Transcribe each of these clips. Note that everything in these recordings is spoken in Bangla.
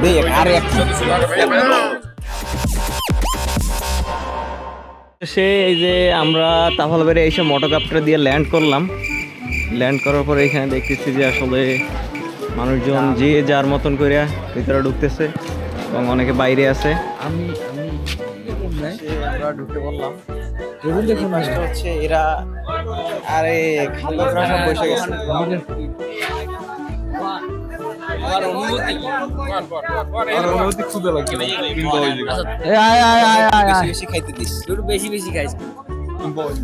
দেখ আর এক সে এই যে আমরা তাফালবাড়ি এসে মোটরকাপটা দিয়ে ল্যান্ড করলাম। ল্যান্ড করার পরে এখানে দেখতেছি যে আসলে মানুষজন যে যার মতন করে ভিতরে ঢুকতেছে এবং অনেকে বাইরে আছে। আমরা ঢুকতে বললাম, দেখুন হচ্ছে এরা আরে খাদ্য সব বসে গেছে। অনুভূতি খুবই লাগছে, বেশি খাইতে দিস, বেশি বেশি খাইস।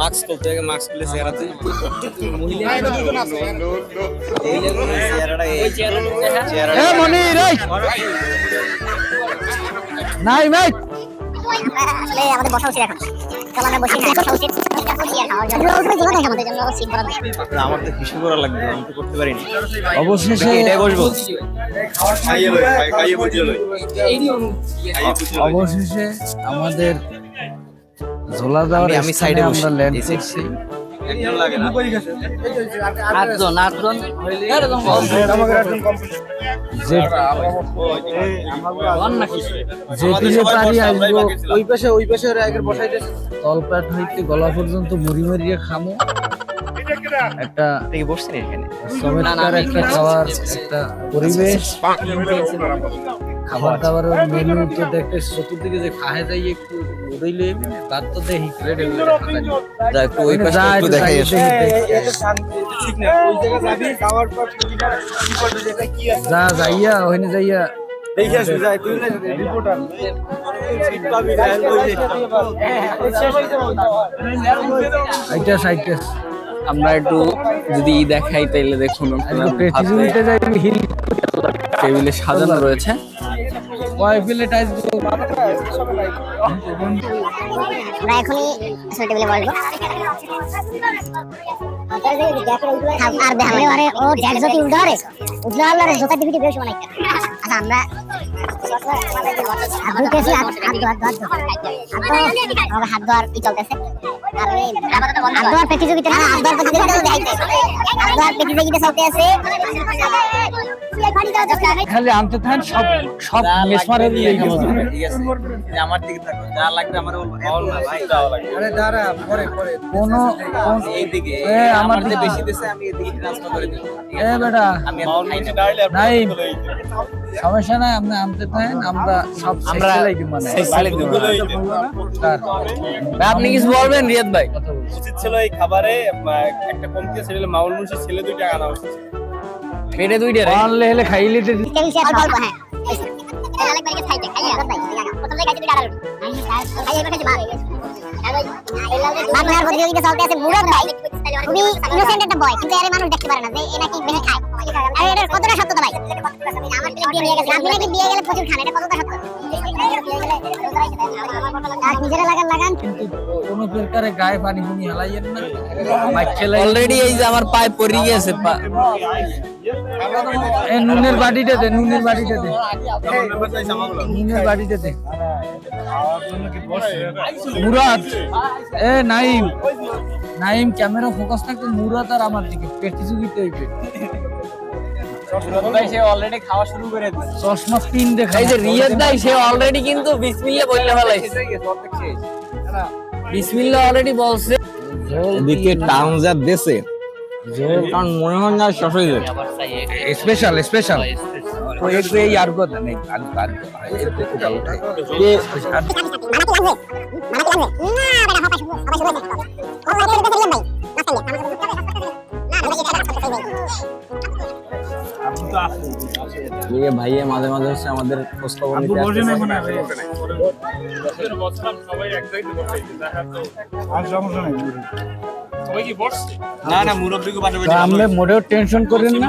মাস্ক খুলতে হবে, মাস্ক খুলে চেহারাতে নাই ভাই আসলে আমাদের বসা উচিত এখন। আমরা বসে বসা উচিত। আমার তো হিসেব করা লাগবে, আমি তো করতে পারিনি। অবশেষে এটাই বসবো। অবশেষে আমাদের ঝোলা দেওয়ার আমি সাইডে আমরা ল্যান্ড করছি। তলপেট হইতে গলা পর্যন্ত মুড়ি মারিয়ে খামো। একটা বসছেন এখানে চমৎকার একটা খাওয়ার একটা পরিবেশ। খাবার দাবারের মেনু তো দেখতে চতুর্দিকে যে খাহে যাই একটু উড়ইলে তার তো দেখি প্লেট যা একটু ওই পাশে একটু দেখাই আসে। যা যাইয়া ওখানে যাইয়া আমরা একটু যদি দেখাই তাইলে দেখুন টেবিলে সাজানো রয়েছে। আমরা এখনই টেবিলে বসবো। আর দেখালে আরে ও ড্যাগ যদি উল্টারে উঠলে আল্লাহর জোতা দিবি বেশ অনেক। আচ্ছা আমরা হাত ধুতেছি, হাত ধোয়ার কি চলতেছে আর হাত ধোয়ার প্রতিযোগিতা না, হাত ধোয়ার প্রতিযোগিতা চলতে আছে। খালি আনতে থাকেন, সব সব মেসমারে দিয়ে আমার দিকে থাকো, যা লাগবে আমার বলবো। আরে দাঁড়া পরে পরে কোন এইদিকে আমার দিকে বেশি দিছে, আমি এদিকে ট্রান্সফার করে দেব। বেটা আমি নাই সমস্যা নাই, আপনি আনতে থাকেন, আমরা সব আমরা মানে আপনি কিছু বলবেন রিয়াদ ভাই? উচিত ছিল এই খাবারে একটা কমতি ছিল, মাউল মুন্সির ছেলে দুইটা আনা উচিত। পেটে দুইটা রে আনলে হলে খাইলে বাংলার প্রতিযোগিতা চলতে আছে। মুরাদ ভাই খুবই ইনোসেন্ট একটা বয়, কিন্তু এর মানুষ দেখতে পারে না যে এ নাকি বেশি খায়। আর এটা কতটা সত্যতা ভাই? আমার ছেলে বিয়ে নিয়ে গেছে, আপনি নাকি বিয়ে গেলে প্রচুর খান, এটা কতটা সত্য? আর নিজেরা লাগান কিন্তু কোন প্রকারে গায়ে পানি পুনি হালাইয়েন না। অলরেডি এই যে আমার পায়ে পড়ে গিয়েছে। নুনের বাটিতে দে, নুনের বাটিতে দে, নুনের বাটিতে দে। মুরাদ নাইম নাইম ক্যামেরা ফোকাস থাকতে মুরাদ আর আমার দিকে প্রতিযোগিতা হইবে। সে অলরেডি খাওয়া শুরু করে দিয়েছে। চশমা পিন দেখা এই যে রিয়াদ ভাই সে অলরেডি কিন্তু বিসমিল্লাহ বললে ফেলাইছে। বিসমিল্লাহ অলরেডি বলছে। এদিকে টাউন যা দেশে কারণ মনে হয় না শেষ হয়ে যাবে। স্পেশাল স্পেশাল তো একটু এই আর কথা নেই আর ये भाई মাঝে মাঝে হচ্ছে আমাদের খোঁজ খবর নিতে আসে। না না মুরব্বিকে পাঠাবে, আমরা মোটেও টেনশন করেন না।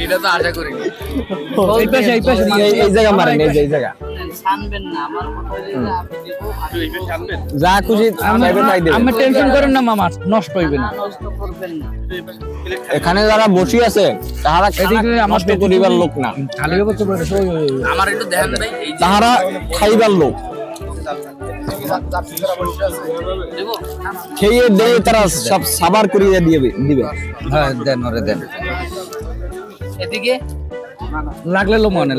এটা তো আশা করি এই পাশে এই জায়গা মারেন, এই জায়গা ছানবেন না আমার কথা হলো আমি দেব যা খুশি চাইবে তাই দেবে। আমি টেনশন করেন না মামা, নষ্ট হইবে না। নষ্ট করবেন না এখানে যারা বসে আছে তাহারা এদিকে আমার নষ্ট করিবার লোক না, খালি হবে তো বলে আমার একটু দেখেন ভাই এই যে তাহারা খাইবার লোক। দেবো খেয়ে দিয়ে তারা সব সাবার করিয়ে দিবে। হ্যাঁ দেন ওরে দেন, এদিকে লাগলে লো মনে